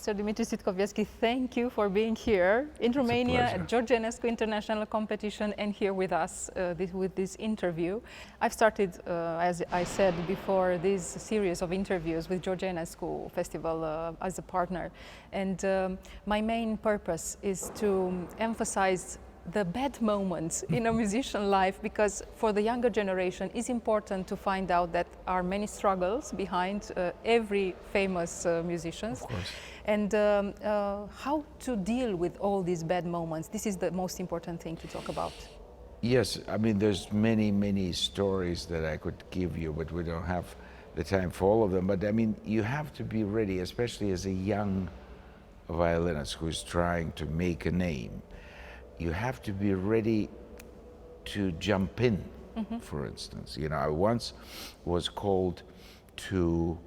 Mr. Dmitry Sitkovetsky, thank you for being here in Romania at Juilliard Enescu International Competition and here with us with this interview. I've started, as I said before, this series of interviews with Juilliard Enescu Festival as a partner. And my main purpose is to emphasize the bad moments in a musician life, because for the younger generation it's important to find out that are many struggles behind every famous musicians. Of course. And how to deal with all these bad moments. This is the most important thing to talk about. Yes, I mean, there's many stories that I could give you, but we don't have the time for all of them. But I mean, you have to be ready, especially as a young violinist who's trying to make a name. You have to be ready to jump in, for instance. You know, I once was called to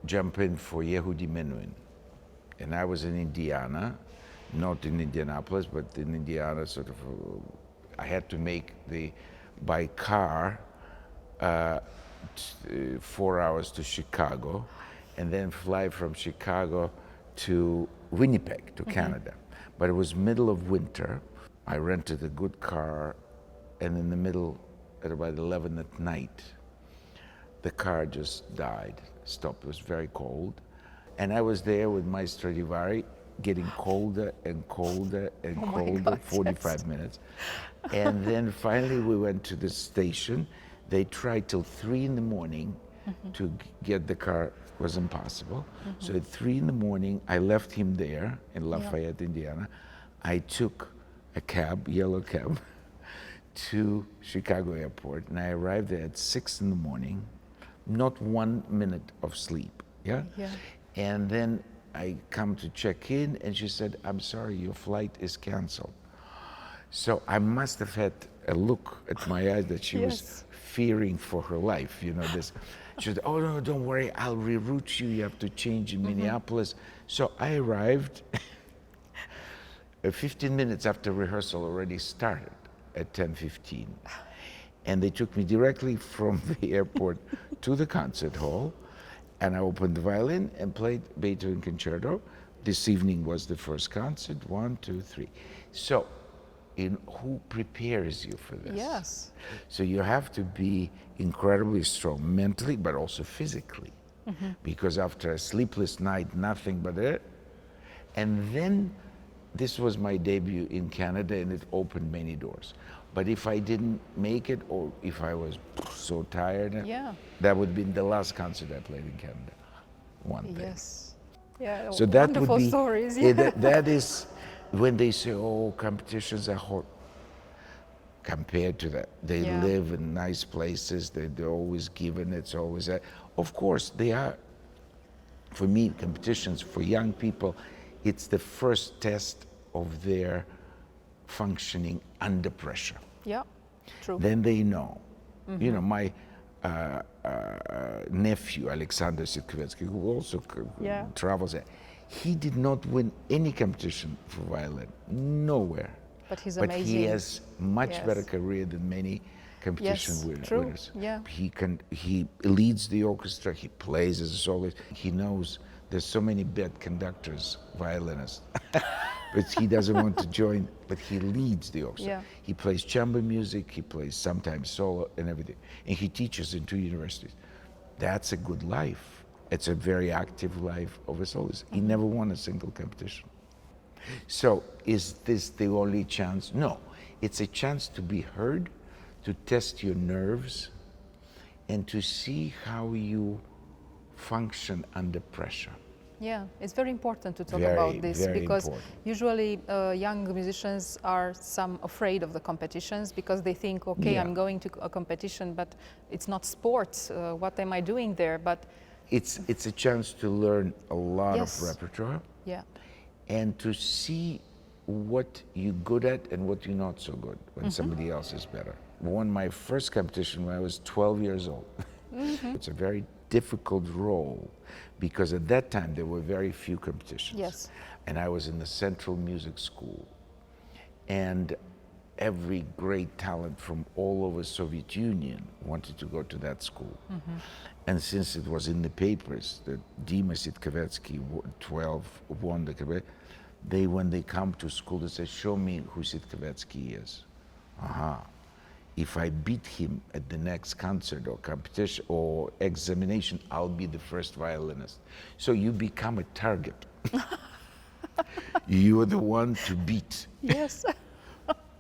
jump in for Yehudi Menuhin. And I was in Indiana, not in Indianapolis, but in Indiana, sort of, I had to make by car, 4 hours to Chicago, and then fly from Chicago to Winnipeg, to Canada. But it was middle of winter. I rented a good car, and in the middle, at about 11 at night, the car just died, stopped. It was very cold. And I was there with my Stradivari, getting colder and colder and colder, 45 minutes. And then finally we went to the station. They tried till 3 in the morning to get the car. Was impossible. So at 3 in the morning, I left him there in Lafayette, Indiana. I took a cab, yellow cab, to Chicago airport, and I arrived there at 6 in the morning, not 1 minute of sleep, And then I come to check in, and she said, "I'm sorry, your flight is canceled." So I must have had a look at my eyes that she was fearing for her life, you know, this. She said, "Oh no, don't worry, I'll reroute you, you have to change in Minneapolis." So I arrived 15 minutes after rehearsal already started at 10:15. And they took me directly from the airport to the concert hall, and I opened the violin and played Beethoven Concerto. This evening was the first concert, 1, 2, 3. So, who prepares you for this? Yes. So you have to be incredibly strong mentally, but also physically, because after a sleepless night, nothing but it. And then this was my debut in Canada, and it opened many doors. But if I didn't make it, or if I was so tired, that would be the last concert I played in Canada. One day. Yes. Yeah. So that wonderful would be stories. that is when they say, "Oh, competitions are hard." Compared to that, they live in nice places. They're always given. It's always of course they are. For me, competitions for young people, it's the first test of their functioning under pressure. Yeah, true. Then they know. You know, my nephew, Alexander Sitkovetsky, who also travels there, he did not win any competition for violin, nowhere. But he's but amazing. He has much better career than many competition winners. Yeah. He leads the orchestra, he plays as a soloist. He knows there's so many bad conductors, violinists, but he doesn't want to join, but he leads the orchestra. He plays chamber music, he plays sometimes solo and everything. And he teaches in 2 universities. That's a good life. It's a very active life of a soloist. He never won a single competition. So is this the only chance? No, it's a chance to be heard, to test your nerves, and to see how you function under pressure. Yeah, it's very important to talk about this, because usually young musicians are afraid of the competitions, because they think, okay, I'm going to a competition, but it's not sports. What am I doing there? But it's a chance to learn a lot of repertoire. Yeah. And to see what you're good at and what you're not so good when somebody else is better. I won my first competition when I was 12 years old. It's a very difficult role, because at that time there were very few competitions. Yes. And I was in the Central Music School. And every great talent from all over Soviet Union wanted to go to that school. And since it was in the papers that Dmitry Sitkovetsky, 12, won the career, when they come to school, they say, show me who Sitkovetsky is. If I beat him at the next concert or competition or examination, I'll be the first violinist. So you become a target. You're the one to beat. Yes.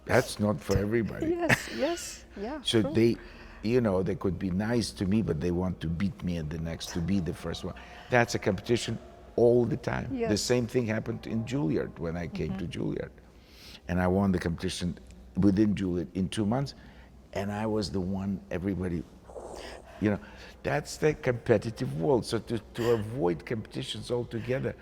That's not for everybody. Yes, yeah. So true. they, they could be nice to me, but they want to beat me at the next, to be the first one. That's a competition all the time. Yes. The same thing happened in Juilliard when I came to Juilliard. And I won the competition within Juilliard in 2 months, and I was the one everybody, that's the competitive world. So to avoid competitions altogether,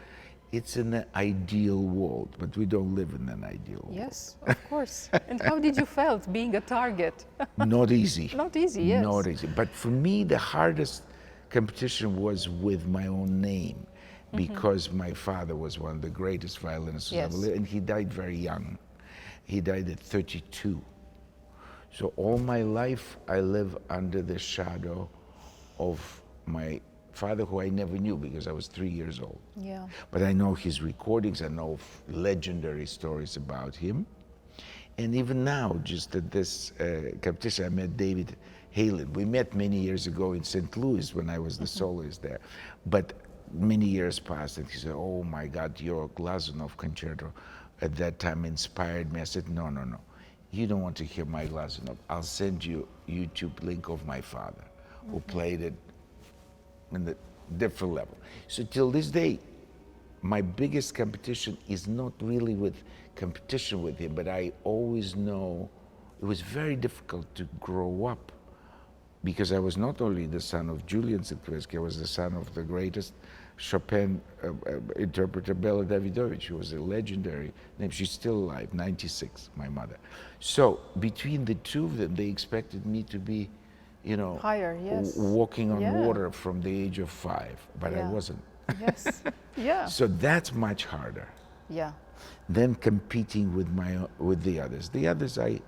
it's an ideal world, but we don't live in an ideal world. Yes, of course. And how did you felt being a target? Not easy. Not easy, yes. Not easy. But for me, the hardest competition was with my own name, because my father was one of the greatest violinists who ever lived, and he died very young. He died at 32. So all my life, I live under the shadow of my father, who I never knew because I was 3 years old. Yeah. But I know his recordings, I know legendary stories about him. And even now, just at this competition, I met David Halen. We met many years ago in St. Louis when I was the soloist there. But many years passed, and he said, oh my God, your Glazunov concerto at that time inspired me. I said, no. You don't want to hear my Glazunov. I'll send you a YouTube link of my father, who played it in the different level. So till this day, my biggest competition is not really with competition with him, but I always know it was very difficult to grow up, because I was not only the son of Julian Sitkovetsky, I was the son of the greatest Chopin interpreter, Bela Davidovich, who was a legendary name. She's still alive, 96, my mother. So between the two of them, they expected me to be, higher, yes. walking on water from the age of 5, but I wasn't. Yes, yeah. So that's much harder. Yeah. Than competing with the others. The others, I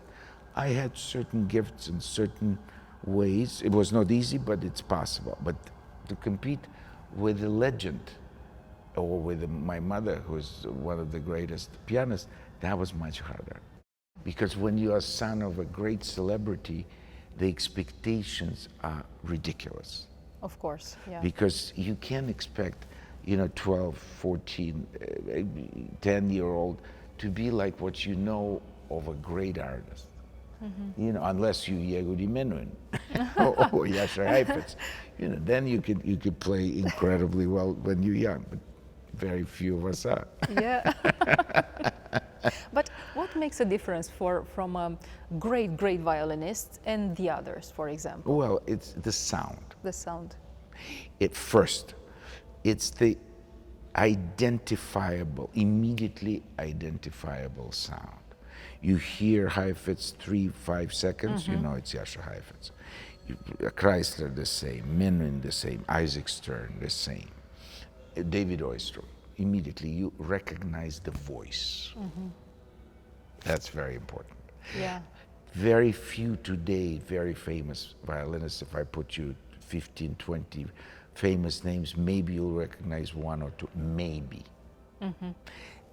had certain gifts in certain ways. It was not easy, but it's possible. But to compete with a legend, or with my mother, who's one of the greatest pianists, that was much harder. Because when you are son of a great celebrity, the expectations are ridiculous. Of course, yeah. Because you can't expect, 12, 14, 10-year-old to be like what you know of a great artist. Unless you Yehudi Menuhin or Yasser Heifetz, then you could play incredibly well when you're young, but very few of us are. Yeah. But what makes a difference from a great violinist and the others, for example? Well, it's the sound. The sound. It's the immediately identifiable sound. You hear Heifetz 3-5 seconds, you know it's Yasser Heifetz. Chrysler the same, Menuhin the same, Isaac Stern the same, David Oistrom. Immediately you recognize the voice. That's very important. Yeah. Very few today, very famous violinists, if I put you 15, 20 famous names, maybe you'll recognize one or two, maybe.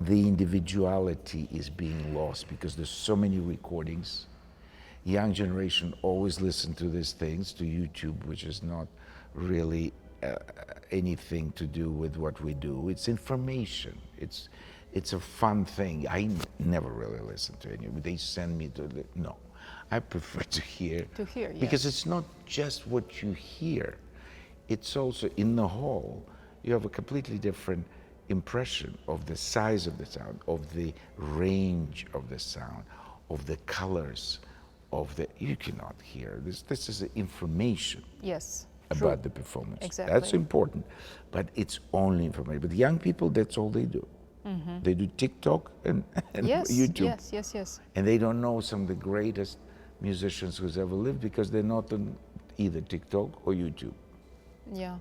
The individuality is being lost because there's so many recordings. Young generation always listen to these things, to YouTube, which is not really anything to do with what we do. It's information. It's a fun thing. I never really listen to any. They send me to no. I prefer to hear. To hear, yes. Because it's not just what you hear. It's also in the whole. You have a completely different impression of the size of the sound, of the range of the sound, of the colors, you cannot hear. This is information. Yes. About the performance. Exactly. That's important, but it's only information. But young people, that's all they do. They do TikTok and YouTube. Yes. And they don't know some of the greatest musicians who's ever lived because they're not on either TikTok or YouTube. Yeah.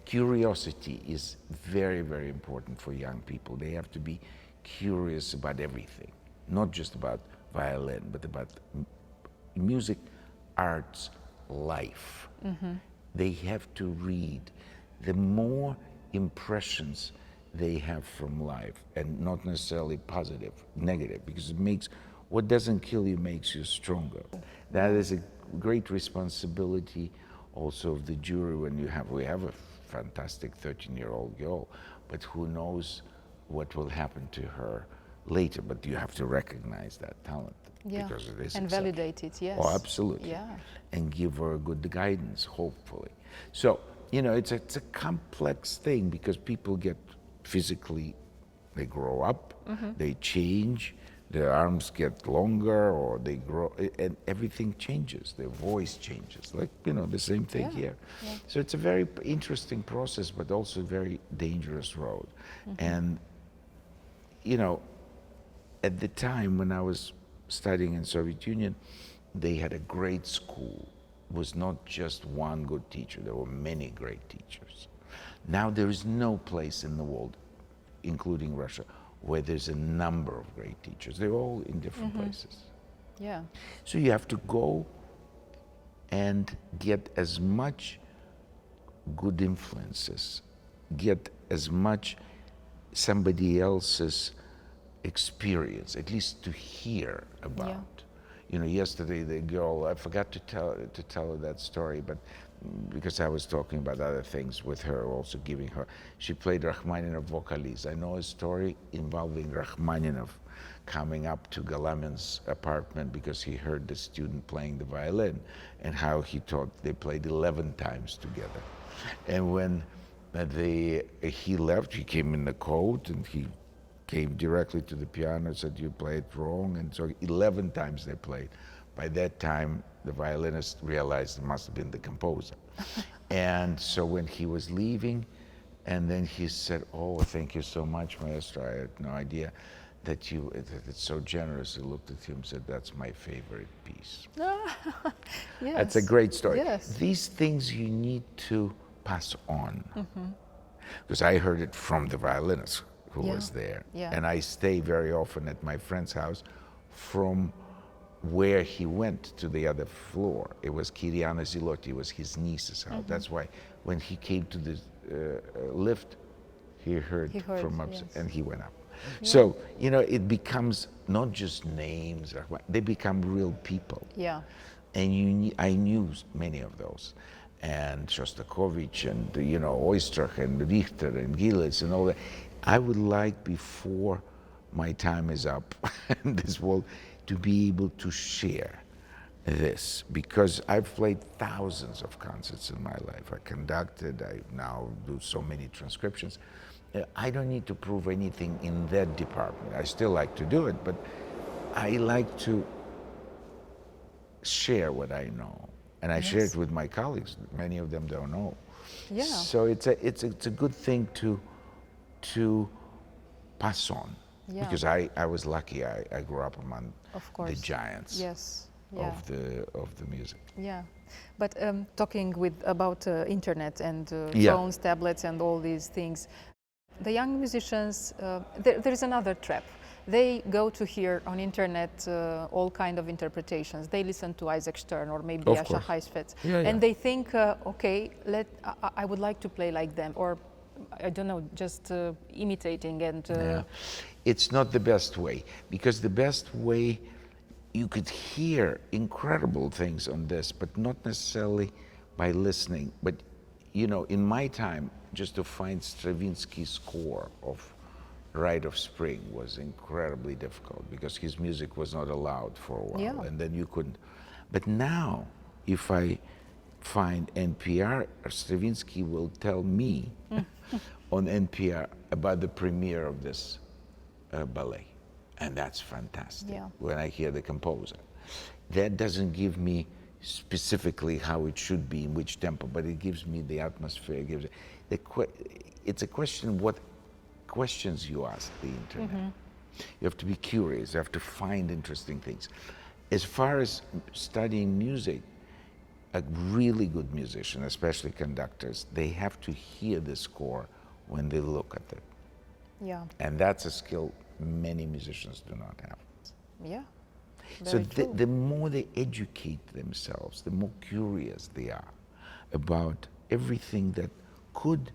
Curiosity is very, very important for young people. They have to be curious about everything, not just about violin, but about music, arts, life. They have to read. The more impressions they have from life, and not necessarily positive, negative, because it makes, what doesn't kill you makes you stronger. That is a great responsibility also of the jury when we have a fantastic 13-year-old girl, but who knows what will happen to her later, but you have to recognize that talent. Because it is and validate it, yes. Oh, absolutely. Yeah. And give her good guidance, hopefully. So, it's a complex thing because people get physically, they grow up, they change, their arms get longer or they grow, and everything changes, their voice changes, like, the same thing here. Yeah. So it's a very interesting process, but also a very dangerous road. And, at the time when I was studying in Soviet Union, they had a great school. It was not just one good teacher, there were many great teachers. Now there is no place in the world, including Russia, where there's a number of great teachers. They're all in different places. Yeah. So you have to go and get as much good influences, get as much somebody else's experience, at least to hear about. Yesterday the girl, I forgot to tell her that story, but because I was talking about other things with her, also giving her, she played Rachmaninoff vocalise. I know a story involving Rachmaninoff coming up to Galamin's apartment because he heard the student playing the violin, and how he thought they played 11 times together. And when he left, he came in the coat, and he came directly to the piano and said, "You played wrong." And so 11 times they played. By that time, the violinist realized it must have been the composer. And so when he was leaving, and then he said, "Oh, thank you so much, maestro. I had no idea that it's so generous." He looked at him and said, "That's my favorite piece." Yes. That's a great story. Yes. These things you need to pass on. Because I heard it from the violinist who was there. And I stay very often at my friend's house from where he went to the other floor. It was Kiriana Zilotti, it was his niece's house. That's why when he came to the lift, he heard from upstairs, and he went up. So, it becomes not just names, they become real people. Yeah. And I knew many of those. And Shostakovich and, Oistrakh and Richter and Gillis and all that. I would like, before my time is up in this world, to be able to share this, because I've played thousands of concerts in my life. I conducted, I now do so many transcriptions. I don't need to prove anything in that department. I still like to do it, but I like to share what I know. And I share it with my colleagues. Many of them don't know. Yeah. So it's a good thing to pass on. Yeah. Because I was lucky. I grew up among the giants of the music. Yeah, but talking about internet and phones, tablets, and all these things, the young musicians, there is another trap. They go to hear on internet all kind of interpretations. They listen to Isaac Stern or maybe Asha Heisfetz, and they think, okay, I would like to play like them, or I don't know, just imitating and. It's not the best way, because the best way, you could hear incredible things on this, but not necessarily by listening. But in my time, just to find Stravinsky's score of Rite of Spring was incredibly difficult, because his music was not allowed for a while, and then you couldn't. But now, if I find NPR, Stravinsky will tell me on NPR about the premiere of this ballet, and that's fantastic. When I hear the composer, that doesn't give me specifically how it should be, in which tempo, but it gives me the atmosphere. It gives it's a question what questions you ask the internet. You have to be curious. You have to find interesting things. As far as studying music, a really good musician, especially conductors, they have to hear the score when they look at it. Yeah. And that's a skill many musicians do not have. Yeah. So Very true. the more they educate themselves, the more curious they are about everything that could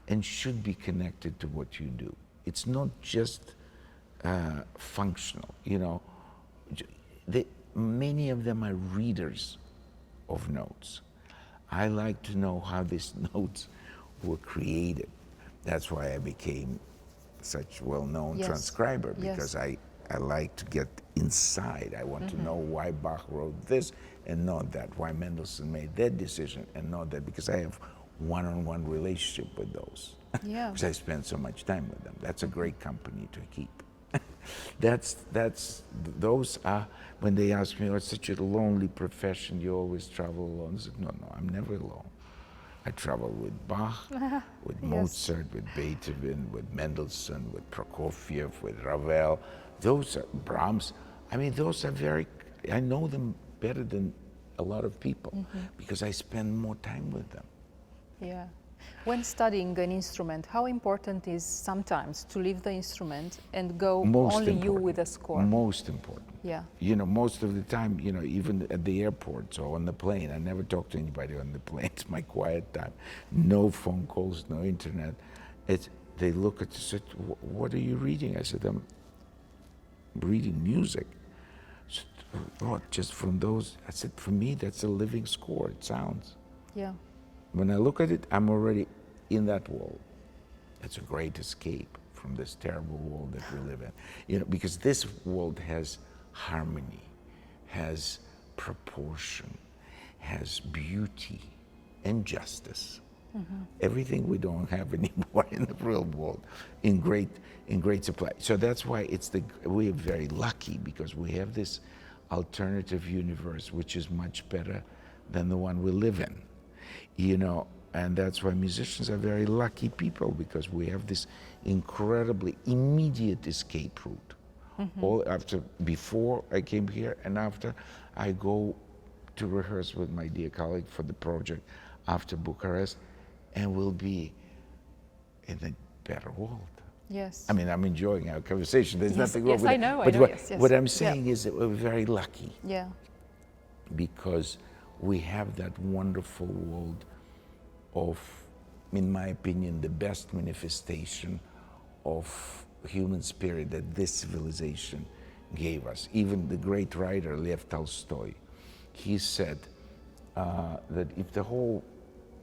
and should be connected to what you do. It's not just functional, you know. Many of them are readers of notes. I like to know how these notes were created. That's why I became such well-known transcriber, because I like to get inside. I want to know why Bach wrote this and not that, why Mendelssohn made that decision and not that, because I have one-on-one relationship with those. Yeah. Because I spend so much time with them. That's a great company to keep. Those are, when they ask me, oh, it's such a lonely profession, you always travel alone. I said, no, I'm never alone. I travel with Bach, with Mozart, with Beethoven, with Mendelssohn, with Prokofiev, with Ravel. Those are Brahms. I mean, those are I know them better than a lot of people because I spend more time with them. Yeah. When studying an instrument, how important is sometimes to leave the instrument and go only you with a score? Most important. Yeah. You know, most of the time, you know, even at the airports or on the plane, I never talk to anybody on the plane. It's my quiet time. No phone calls, no internet. They look at us and say, what are you reading? I said, I'm reading music. Said, oh, just from those? I said, for me, that's a living score. It sounds. Yeah. When I look at it, I'm already in that world. It's a great escape from this terrible world that we live in. You know, because this world has harmony, has proportion, has beauty and justice. Everything we don't have anymore in the real world, in great supply. So that's why we are very lucky, because we have this alternative universe which is much better than the one we live in. You know, and that's why musicians are very lucky people, because we have this incredibly immediate escape route. All before I came here and after, I go to rehearse with my dear colleague for the project after Bucharest, and we'll be in a better world. Yes. I mean, I'm enjoying our conversation. There's nothing wrong with I it. know, But yes. what I'm saying is that we're very lucky. Yeah. Because we have that wonderful world of, in my opinion, the best manifestation of human spirit that this civilization gave us. Even the great writer Lev Tolstoy, he said that if the whole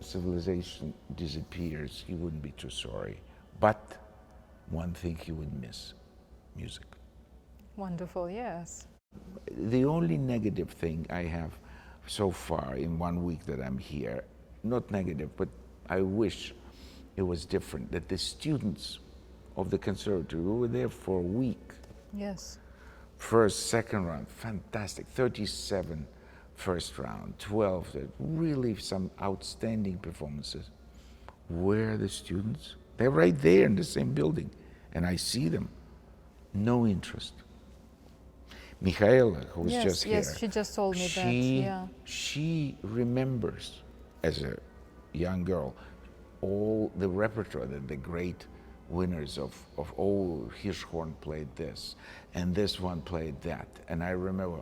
civilization disappears, he wouldn't be too sorry. But one thing he would miss: music. Wonderful, yes. The only negative thing I have so far in 1 week that I'm here, not negative, but I wish it was different, that the students of the Conservatorul, we were there for a week. Yes. First, second round, fantastic. 37 first round, 12, really some outstanding performances. Where are the students? They're right there in the same building, and I see them. No interest. Michaela, who was just here. Yes, she just told me that, yeah. She remembers, as a young girl, all the repertoire that the great winners of Hirschhorn played this, and this one played that. And I remember,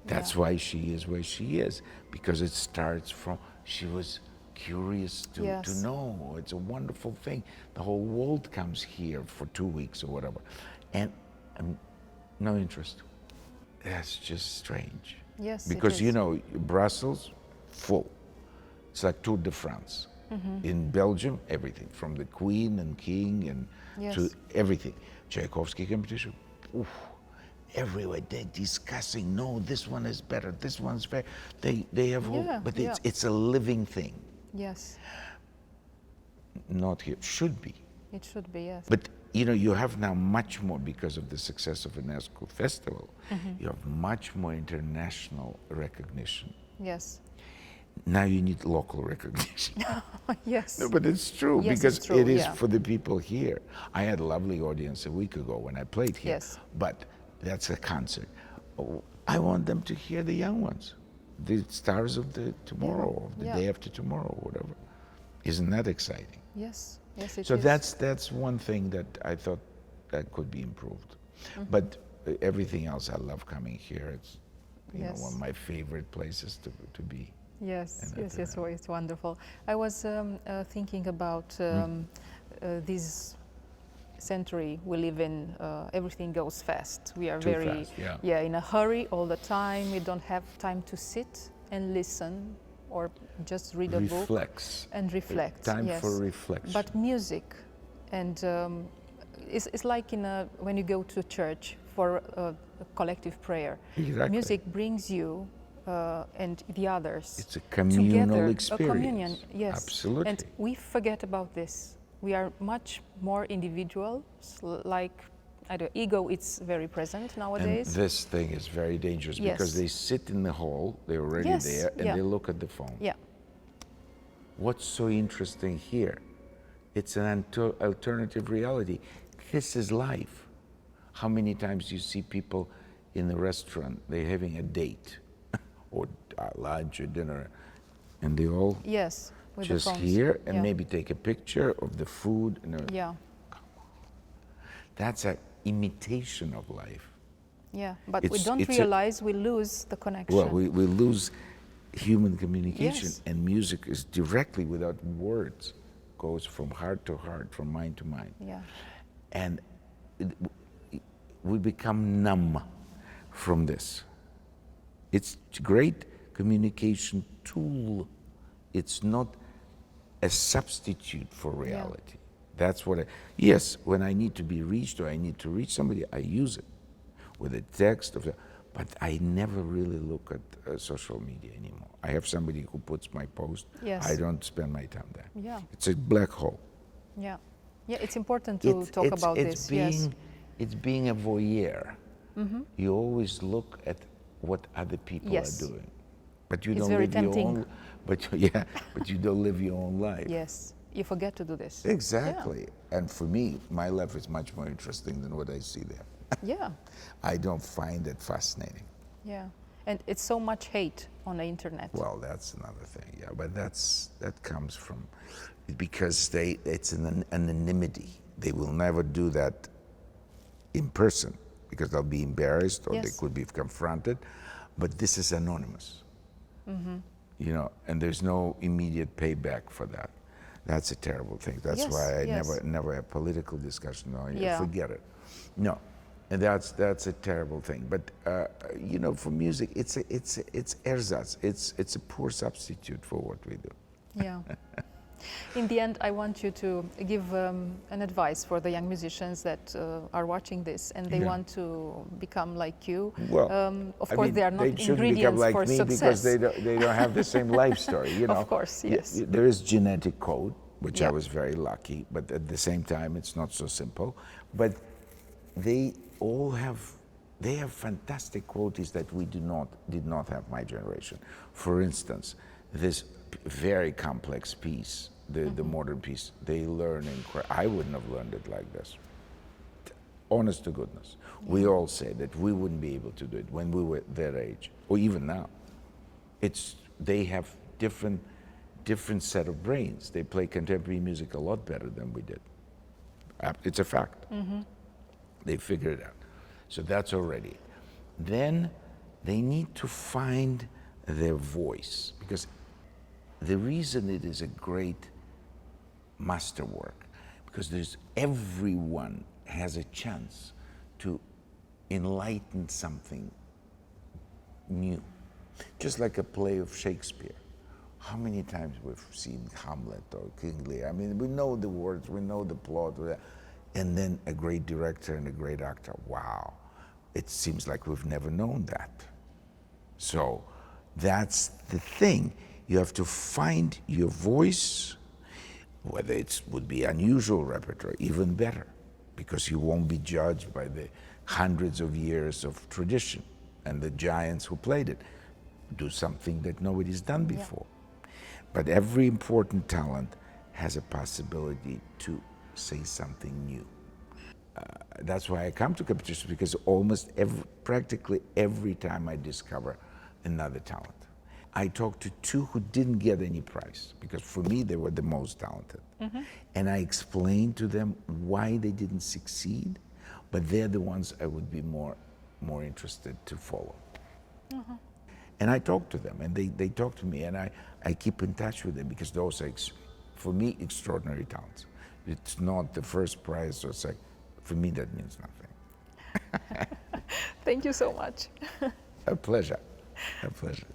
that's why she is where she is, because it starts from, she was curious to know. It's a wonderful thing. The whole world comes here for 2 weeks or whatever. And no interest. That's just strange. Yes, because you know, Brussels, full. It's like Tour de France. In Belgium, everything, from the Queen and King and to everything. Tchaikovsky competition, oof, everywhere they're discussing. No, this one is better. This one's better. They have, but it's a living thing. Yes. Not here. Should be. It should be, yes. But you know, you have now much more, because of the success of Enescu Festival, you have much more international recognition. Yes. Now you need local recognition. Yes. No, but it's true, yes, because it's true, it is for the people here. I had a lovely audience a week ago when I played here. Yes. But that's a concert. I want them to hear the young ones, the stars of the tomorrow, of the day after tomorrow, whatever. Isn't that exciting? Yes. Yes, it so is. that's one thing that I thought that could be improved. But everything else, I love coming here. It's Yes. one of my favorite places to be. Yes, And yes, well, it's wonderful. I was thinking about this century we live in. Everything goes fast. We are Too very, fast, yeah. in a hurry all the time. We don't have time to sit and listen or just read a book and reflect. Time yes. for reflection. But music, and it's like when you go to church for a collective prayer. Exactly. Music brings you and the others. It's a communal together, experience. A communion, yes. Absolutely. And we forget about this. We are much more individuals, like, I don't know, ego is very present nowadays. And this thing is very dangerous because they sit in the hall, they're already there, and they look at the phone. Yeah. What's so interesting here? It's an alternative reality. This is life. How many times do you see people in the restaurant, they're having a date or lunch or dinner, and they all with just the phones. here and maybe take a picture of the food. Yeah. That's an imitation of life. Yeah, but we don't realize we lose the connection. Well, we lose human communication, Yes. and music is directly, without words, goes from heart to heart, from mind to mind. Yeah. And we become numb from this. It's a great communication tool. It's not a substitute for reality. That's what yes, when I need to be reached or I need to reach somebody, I use it with a text, but I never really look at social media anymore. I have somebody who puts my post. Yes. I don't spend my time there. Yeah. It's a black hole. Yeah. Yeah, it's important to talk about this. It's being a voyeur. Mm-hmm. You always look at what other people are doing, but you don't live your own. But you don't live your own life. Yes, you forget to do this. Exactly. Yeah. And for me, my life is much more interesting than what I see there. Yeah. I don't find it fascinating. Yeah. And it's so much hate on the internet. Well, that's another thing. Yeah, but that comes from because it's an anonymity. They will never do that in person because they'll be embarrassed or they could be confronted. But this is anonymous. Mm-hmm. And there's no immediate payback for that. That's a terrible thing. That's why I never have political discussion. No, forget it. No, and that's a terrible thing. But for music, it's ersatz. It's a poor substitute for what we do. Yeah. In the end, I want you to give an advice for the young musicians that are watching this and they want to become like you. Well, of course, they are not they shouldn't become ingredients like for me success. because they don't have the same life story. Of course, yes. There is genetic code, which I was very lucky, but at the same time, it's not so simple. But they have fantastic qualities that we did not have my generation. For instance, this very complex piece, the modern piece, they learn I wouldn't have learned it like this. Honest to goodness. We all say that we wouldn't be able to do it when we were their age, or even now. They have different set of brains. They play contemporary music a lot better than we did. It's a fact. Mm-hmm. They figured it out. So that's already. Then they need to find their voice, because the reason it is a great masterwork, because everyone has a chance to enlighten something new. Just like a play of Shakespeare. How many times we've seen Hamlet or King Lear? I mean, we know the words, we know the plot, and then a great director and a great actor. Wow, it seems like we've never known that. So that's the thing. You have to find your voice, whether it would be unusual repertoire, even better, because you won't be judged by the hundreds of years of tradition and the giants who played it. Do something that nobody's done before. Yeah. But every important talent has a possibility to say something new. That's why I come to competitions, because practically every time I discover another talent. I talked to two who didn't get any prize, because for me they were the most talented. Mm-hmm. And I explained to them why they didn't succeed, but they're the ones I would be more more interested to follow. And I talk to them, and they talk to me, and I keep in touch with them, because those are, for me, extraordinary talents. It's not the first prize or second. For me, that means nothing. Thank you so much. A pleasure. A pleasure.